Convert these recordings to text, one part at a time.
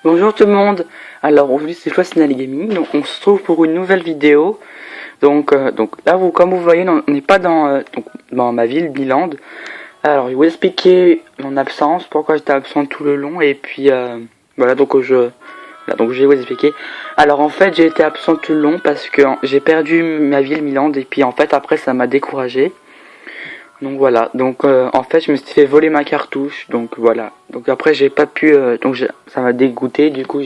Bonjour tout le monde. Alors aujourd'hui c'est Choisinali Gaming. Donc on se trouve pour une nouvelle vidéo. Donc là comme vous voyez on n'est pas dans ma ville Biland. Alors je vais vous expliquer mon absence, pourquoi j'étais absent tout le long et puis voilà donc je vais vous expliquer. Alors en fait j'ai été absent tout le long parce que j'ai perdu ma ville Biland et puis en fait après ça m'a découragé. Donc voilà, donc en fait je me suis fait voler ma cartouche, donc voilà. Donc après j'ai pas pu, ça m'a dégoûté, du coup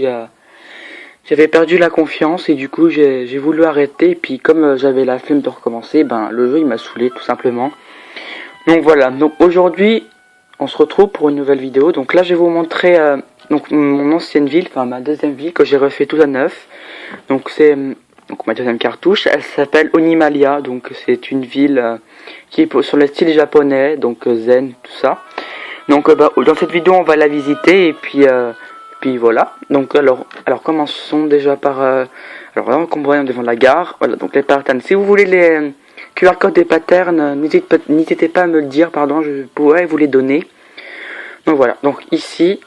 j'avais perdu la confiance et du coup j'ai voulu arrêter. Et puis comme j'avais la flemme de recommencer, ben le jeu il m'a saoulé tout simplement. Donc voilà, donc aujourd'hui on se retrouve pour une nouvelle vidéo. Donc là je vais vous montrer donc mon ancienne ville, enfin ma deuxième ville que j'ai refait tout à neuf. Donc c'est donc ma deuxième cartouche, elle s'appelle Onimalia, donc c'est une ville qui est sur le style japonais, donc zen, tout ça. Donc dans cette vidéo on va la visiter et puis voilà. Donc alors commençons déjà par alors là on voit devant la gare. Voilà donc les patterns. Si vous voulez les QR codes des patterns, n'hésitez pas à me le dire, pardon, je pourrais vous les donner. Donc voilà. Donc ici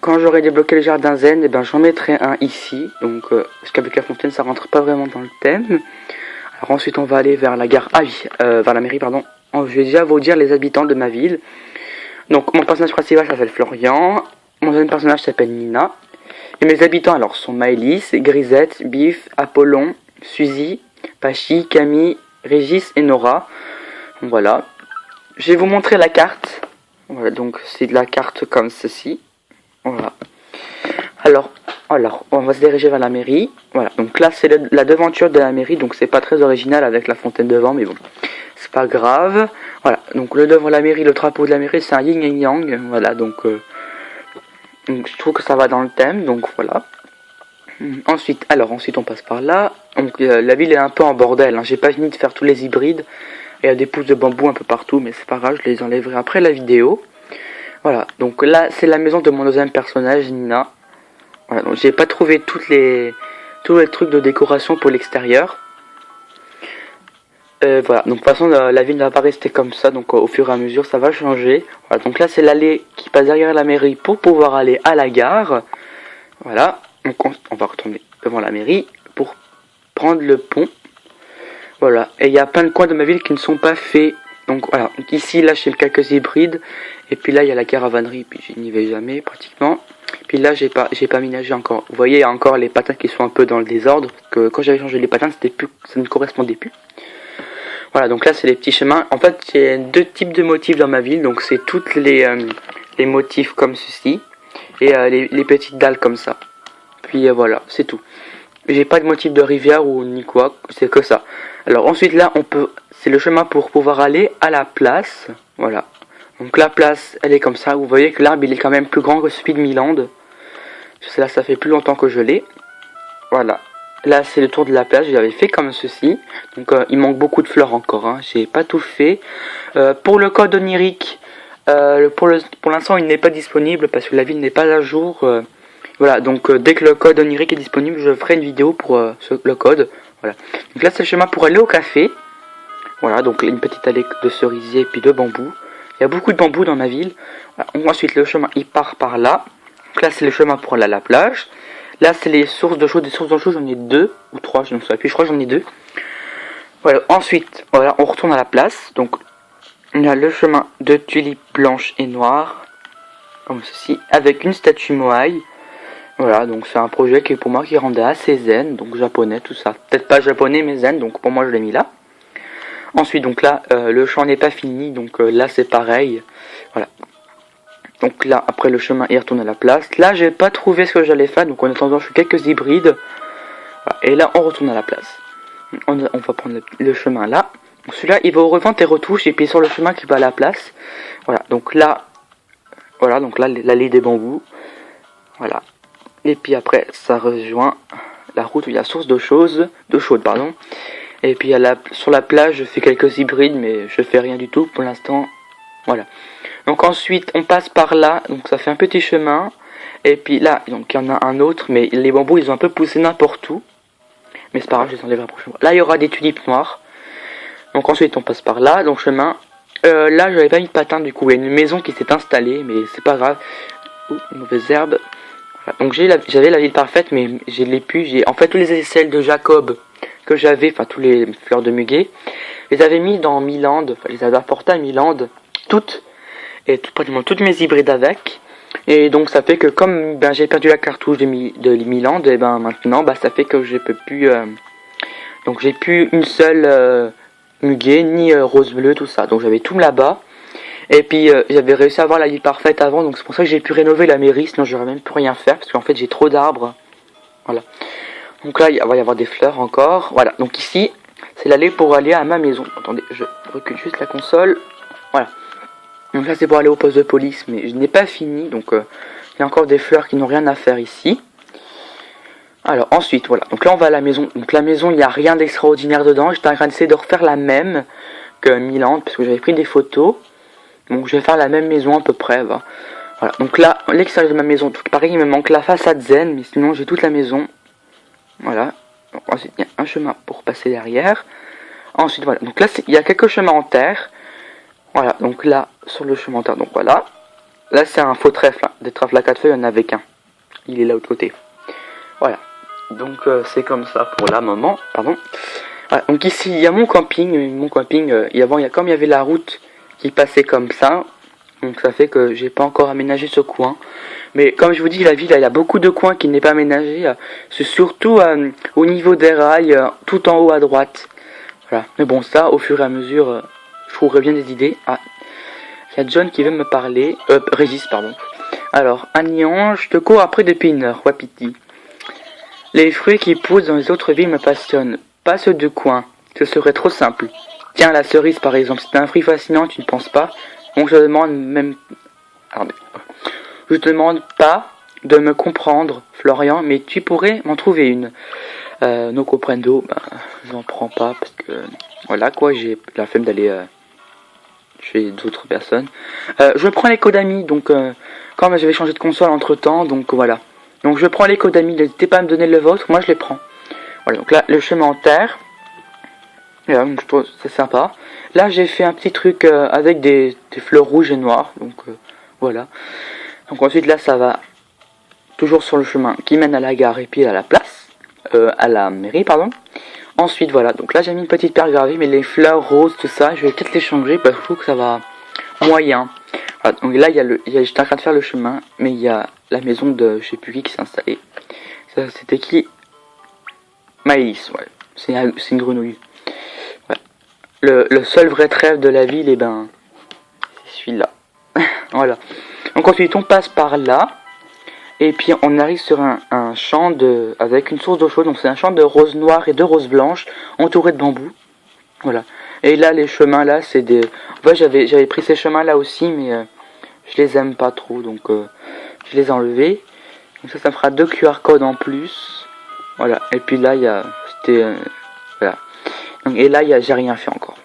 quand j'aurai débloqué le jardin zen, et ben j'en mettrai un ici. Donc parce qu'avec la fontaine ça rentre pas vraiment dans le thème. Alors ensuite on va aller vers la gare, vers la mairie pardon. Je vais déjà vous dire les habitants de ma ville. Donc mon personnage principal s'appelle Florian, mon deuxième personnage s'appelle Nina. Et mes habitants alors sont Maëlys, Grisette, Biff, Apollon, Suzy, Pachi, Camille, Régis et Nora. Donc voilà. Je vais vous montrer la carte. Voilà, donc c'est de la carte comme ceci. Voilà. Alors, on va se diriger vers la mairie. Voilà, donc là c'est la devanture de la mairie, donc c'est pas très original avec la fontaine devant, mais bon, c'est pas grave. Voilà, donc le devant de la mairie, le drapeau de la mairie, c'est un yin et yang. Voilà, donc je trouve que ça va dans le thème, donc voilà. Ensuite on passe par là. Donc la ville est un peu en bordel, hein. J'ai pas fini de faire tous les hybrides. Il y a des pousses de bambou un peu partout, mais c'est pas grave, je les enlèverai après la vidéo. Voilà, donc là c'est la maison de mon deuxième personnage, Nina. Voilà, donc j'ai pas trouvé tous les trucs de décoration pour l'extérieur. Voilà, donc de toute façon la ville ne va pas rester comme ça, donc au fur et à mesure ça va changer. Voilà, donc là c'est l'allée qui passe derrière la mairie pour pouvoir aller à la gare. Voilà, donc on va retourner devant la mairie pour prendre le pont. Voilà, et il y a plein de coins de ma ville qui ne sont pas faits. Donc voilà, donc ici là j'ai quelques hybrides. Et puis là il y a la caravanerie, puis je n'y vais jamais pratiquement. Puis là j'ai pas aménagé encore. Vous voyez il y a encore les patins qui sont un peu dans le désordre. Parce que quand j'avais changé les patins ça ne correspondait plus. Voilà, donc là c'est les petits chemins. En fait j'ai deux types de motifs dans ma ville. Donc c'est toutes les motifs comme ceci. Et les petites dalles comme ça. Puis voilà, c'est tout. J'ai pas de motif de rivière ou ni quoi, c'est que ça. Alors ensuite là c'est le chemin pour pouvoir aller à la place. Voilà. Donc la place elle est comme ça. Vous voyez que l'arbre il est quand même plus grand que celui de Milan. Là ça fait plus longtemps que je l'ai. Voilà. Là c'est le tour de la plage, j'avais fait comme ceci. Donc il manque beaucoup de fleurs encore, hein. J'ai pas tout fait. Pour le code onirique, pour l'instant il n'est pas disponible parce que la ville n'est pas à jour. Voilà, donc dès que le code onirique est disponible, je ferai une vidéo pour le code. Voilà. Donc là c'est le chemin pour aller au café. Voilà, donc une petite allée de cerisier et puis de bambou. Il y a beaucoup de bambou dans ma ville. Voilà. Ensuite le chemin il part par là. Donc là c'est le chemin pour aller à la plage. Là c'est les sources de chaux. Des sources de chaux j'en ai 2 ou 3, je ne sais plus, je crois que j'en ai 2. Voilà, ensuite voilà, on retourne à la place. Donc il y a le chemin de tulipes blanches et noires. Comme ceci, avec une statue moai. Voilà, donc c'est un projet qui pour moi qui rendait assez zen, donc japonais, tout ça. Peut-être pas japonais mais zen, donc pour moi je l'ai mis là. Ensuite donc là, le champ n'est pas fini, donc là c'est pareil. Voilà. Donc là, après le chemin, il retourne à la place. Là, j'ai pas trouvé ce que j'allais faire, donc en attendant, je fais quelques hybrides. Voilà. Et là, on retourne à la place. On va prendre le chemin là. Celui-là, il va au revente et retouche, et puis sur le chemin qui va à la place. Voilà, donc là, l'allée des bambous. Voilà. Et puis après, ça rejoint la route où il y a source d'eau chaude, pardon. Et puis sur la plage, je fais quelques hybrides, mais je fais rien du tout pour l'instant. Voilà. Donc ensuite, on passe par là, donc ça fait un petit chemin. Et puis là, donc il y en a un autre, mais les bambous, ils ont un peu poussé n'importe où. Mais c'est pas grave, je les enlèverai la prochaine fois. Là, il y aura des tulipes noires. Donc ensuite, on passe par là, donc chemin. Là, j'avais pas mis de patin, du coup, il y a une maison qui s'est installée, mais c'est pas grave. Ouh, une mauvaise herbe. Voilà. Donc j'avais la ville parfaite, mais je l'ai plus. J'ai en fait tous les aisselles de Jacob que j'avais, enfin tous les fleurs de muguet, les avais mis dans Miland, enfin les avais apportées à Miland, toutes, et pratiquement toutes mes hybrides avec. Et donc ça fait que comme ben, j'ai perdu la cartouche de Miland, et ben maintenant bah, ça fait que je peux plus. Donc j'ai plus une seule muguet, ni rose bleu, tout ça. Donc j'avais tout là-bas. Et puis j'avais réussi à avoir la ville parfaite avant, donc c'est pour ça que j'ai pu rénover la mairie, sinon j'aurais même plus rien faire, parce qu'en fait j'ai trop d'arbres. Voilà. Donc là il va y avoir des fleurs encore. Voilà, donc ici c'est l'allée pour aller à ma maison. Attendez, je recule juste la console. Voilà. Donc là c'est pour aller au poste de police, mais je n'ai pas fini, donc il y a encore des fleurs qui n'ont rien à faire ici. Alors ensuite voilà, donc là on va à la maison. Donc la maison il n'y a rien d'extraordinaire dedans, j'étais en train d'essayer de refaire la même que Milan, parce que j'avais pris des photos. Donc je vais faire la même maison à peu près. Voilà. Donc là, l'extérieur de ma maison, tout pareil, il me manque la façade zen, mais sinon j'ai toute la maison. Voilà. Donc, ensuite il y a un chemin pour passer derrière. Ensuite voilà. Donc là il y a quelques chemins en terre. Voilà. Donc là sur le chemin en terre. Donc voilà. Là c'est un faux trèfle. Hein. Des trèfles à 4 feuilles, il n'y en avait qu'un. Il est là de l'autre côté. Voilà. Donc c'est comme ça pour la moment. Pardon. Voilà. Donc ici il y a mon camping. Mon camping. Comme il y avait la route qui passait comme ça, donc ça fait que j'ai pas encore aménagé ce coin, mais comme je vous dis la ville il y a beaucoup de coins qui n'est pas aménagé, c'est surtout au niveau des rails, tout en haut à droite. Voilà, mais bon ça au fur et à mesure je trouverai bien des idées. Ah, il y a John qui veut me parler, Régis pardon. Alors Agnan, je te cours après depuis une heure, wapiti. Les fruits qui poussent dans les autres villes me passionnent, pas ceux du coin, ce serait trop simple. Tiens, la cerise par exemple, c'est un fruit fascinant, tu ne penses pas? Donc je demande même... Je te demande pas de me comprendre, Florian, mais tu pourrais m'en trouver une. No comprendo, j'en prends pas, parce que... Voilà quoi, j'ai la flemme d'aller chez d'autres personnes. Je prends les Kodami, donc... Comme je vais changer de console entre temps, donc voilà. Donc je prends les Kodami, n'hésitez pas à me donner le vôtre, moi je les prends. Voilà, donc là, le chemin en terre... Là, donc je trouve c'est sympa. Là j'ai fait un petit truc avec des fleurs rouges et noires. Donc voilà. Donc ensuite là ça va toujours sur le chemin qui mène à la gare et puis à la place. À la mairie pardon. Ensuite voilà. Donc là j'ai mis une petite pierre gravée. Mais les fleurs roses tout ça je vais peut-être les changer. Parce que je trouve que ça va moyen. Voilà, donc là j'étais en train de faire le chemin. Mais il y a la maison de je sais plus qui s'est installée. Ça c'était qui? Maïs ouais. C'est une grenouille. Le seul vrai trèfle de la ville, c'est celui-là. Voilà. Donc ensuite on passe par là. Et puis on arrive sur un champ avec une source d'eau chaude. Donc c'est un champ de roses noires et de roses blanches entouré de bambous. Voilà. Et là les chemins là c'est des... En fait j'avais pris ces chemins là aussi mais je les aime pas trop. Donc je les ai enlevés. Donc ça me fera 2 QR codes en plus. Voilà. Et puis là il y a... voilà. Donc, et là j'ai rien fait encore.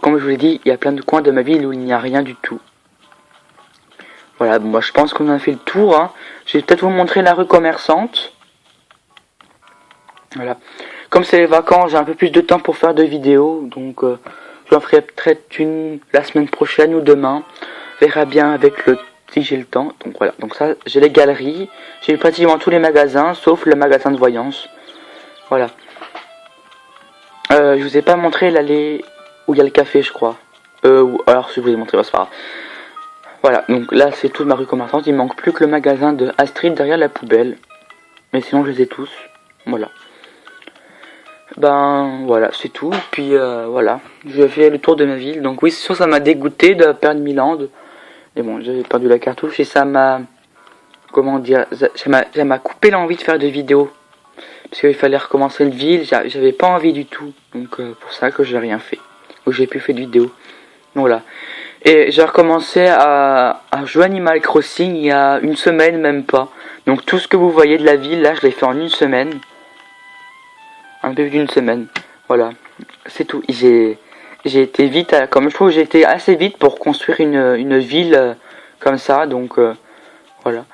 Comme je vous l'ai dit, il y a plein de coins de ma ville où il n'y a rien du tout. Voilà, bon, moi je pense qu'on a fait le tour. Hein. Je vais peut-être vous montrer la rue commerçante. Voilà. Comme c'est les vacances, j'ai un peu plus de temps pour faire de vidéos. Donc j'en ferai peut-être une la semaine prochaine ou demain. On verra bien avec si j'ai le temps. Donc voilà, donc ça, j'ai les galeries. J'ai pratiquement tous les magasins, sauf le magasin de voyance. Voilà. Je vous ai pas montré l'allée... où il y a le café je crois. Alors si je vous ai montré, c'est pas grave. Voilà, donc là c'est toute ma rue commerçante. Il manque plus que le magasin de Astrid derrière la poubelle. Mais sinon je les ai tous. Voilà. Voilà, c'est tout. Puis voilà, je fais le tour de ma ville. Donc oui, c'est sûr ça m'a dégoûté de perdre Milan. Mais bon, j'avais perdu la cartouche et ça m'a... Comment dire, ça m'a coupé l'envie de faire des vidéos. Parce qu'il fallait recommencer une ville, j'avais pas envie du tout. Donc pour ça que j'ai rien fait. Où j'ai plus fait de vidéos. Voilà. Et j'ai recommencé à jouer Animal Crossing il y a une semaine, même pas. Donc tout ce que vous voyez de la ville, là, je l'ai fait en une semaine. Un peu plus d'une semaine. Voilà. C'est tout. J'ai été vite, comme je trouve j'ai été assez vite pour construire une ville comme ça. Donc voilà.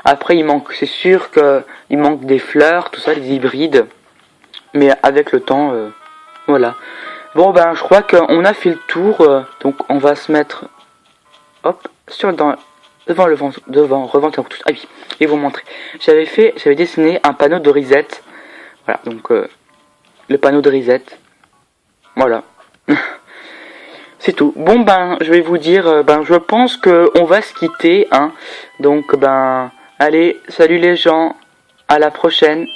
Après c'est sûr qu'il manque des fleurs, tout ça, des hybrides. Mais avec le temps, voilà. Bon je crois qu'on a fait le tour, donc on va se mettre hop sur dans devant revente pour tous. Ah oui, et vous montrer. J'avais dessiné un panneau de reset. Voilà, donc le panneau de reset. Voilà. C'est tout. Bon ben, je vais vous dire, je pense que on va se quitter, hein. Donc allez, salut les gens, à la prochaine.